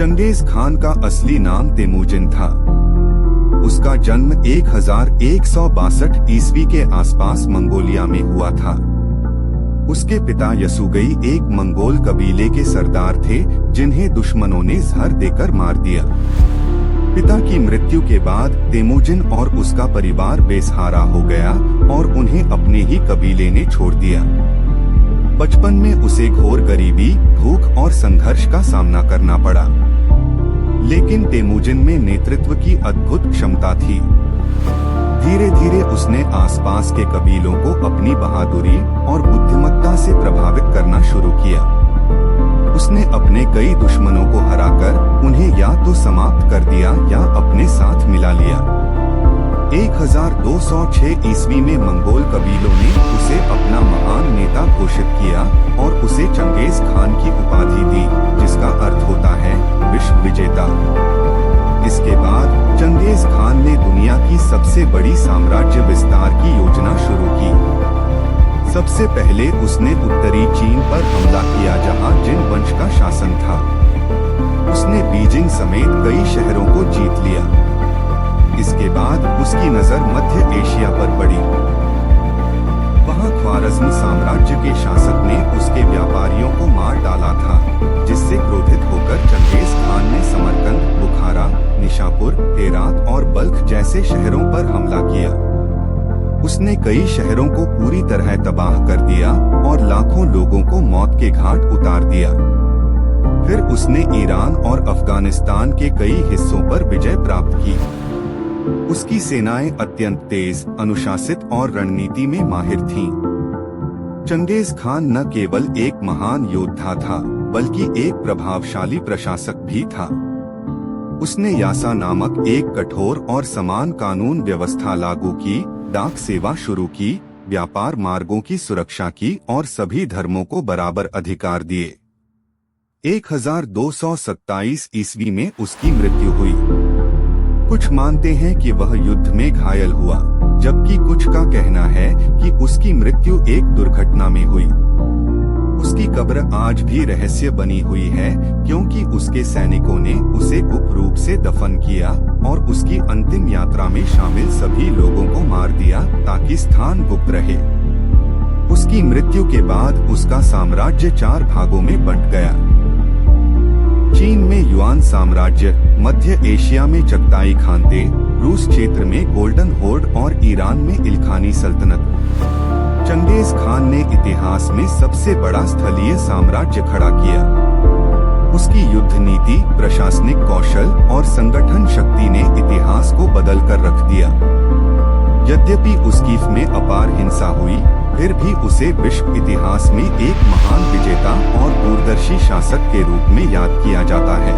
Genghis Khan का असली नाम तेमुजिन था। उसका जन्म 1162 ईस्वी के आसपास मंगोलिया में हुआ था। उसके पिता यसुगई एक मंगोल कबीले के सरदार थे, जिन्हें दुश्मनों ने जहर देकर मार दिया। पिता की मृत्यु के बाद तेमुजिन और उसका परिवार बेसहारा हो गया और उन्हें अपने ही कबीले ने छोड़ दिया। बचपन में उसे घोर गरीबी, भूख और संघर्ष का सामना करना पड़ा, लेकिन तेमुजिन में नेतृत्व की अद्भुत क्षमता थी। धीरे धीरे उसने आसपास के कबीलों को अपनी बहादुरी और बुद्धिमत्ता से प्रभावित करना शुरू किया। उसने अपने कई दुश्मनों को हराकर उन्हें या तो समाप्त कर दिया या अपने साथ मिला लिया। 1206 ईस्वी में मंगोल कबीलों ने उसे अपना महान नेता घोषित किया और उसे चंगेज खान की उपाधि दी, जिसका अर्थ होता है विश्व विजेता। इसके बाद चंगेज खान ने दुनिया की सबसे बड़ी साम्राज्य विस्तार की योजना शुरू की। सबसे पहले उसने उत्तरी चीन पर हमला किया, जहां जिन वंश का शासन था। उसने बीजिंग समेत कई शहरों को जीत लिया। इसके बाद उसकी नजर मध्य एशिया पर पड़ी। वहां ख्वारज़्म साम्राज्य के शासक ने उसके व्यापारियों को मार डाला था, जिससे क्रोधित होकर चंगेज खान ने समरकंद, बुखारा, निशापुर, हेरात और बल्ख जैसे शहरों पर हमला किया। उसने कई शहरों को पूरी तरह तबाह कर दिया और लाखों लोगों को मौत के घाट उतार दिया। फिर उसने ईरान और अफगानिस्तान के कई हिस्सों पर विजय प्राप्त की। उसकी सेनाएं अत्यंत तेज, अनुशासित और रणनीति में माहिर थीं। चंगेज खान न केवल एक महान योद्धा था, बल्कि एक प्रभावशाली प्रशासक भी था। उसने यासा नामक एक कठोर और समान कानून व्यवस्था लागू की, डाक सेवा शुरू की, व्यापार मार्गों की सुरक्षा की और सभी धर्मों को बराबर अधिकार दिए। 1227 ईस्वी में उसकी मृत्यु हुई। कुछ मानते हैं कि वह युद्ध में घायल हुआ, जबकि कुछ का कहना है कि उसकी मृत्यु एक दुर्घटना में हुई। उसकी कब्र आज भी रहस्य बनी हुई है, क्योंकि उसके सैनिकों ने उसे गुप्त रूप से दफन किया और उसकी अंतिम यात्रा में शामिल सभी लोगों को मार दिया, ताकि स्थान गुप्त रहे। उसकी मृत्यु के बाद उसका साम्राज्य 4 भागों में बंट गया। चीन में युआन साम्राज्य, मध्य एशिया में चगताई खानते, रूस क्षेत्र में गोल्डन होर्ड और ईरान में इल्खानी सल्तनत। चंगेज खान ने इतिहास में सबसे बड़ा स्थलीय साम्राज्य खड़ा किया। उसकी युद्ध नीति, प्रशासनिक कौशल और संगठन शक्ति ने इतिहास को बदल कर रख दिया। यद्यपि उसकी में अपार हिंसा हुई, फिर भी उसे विश्व इतिहास में एक महान विजेता और दूरदर्शी शासक के रूप में याद किया जाता है।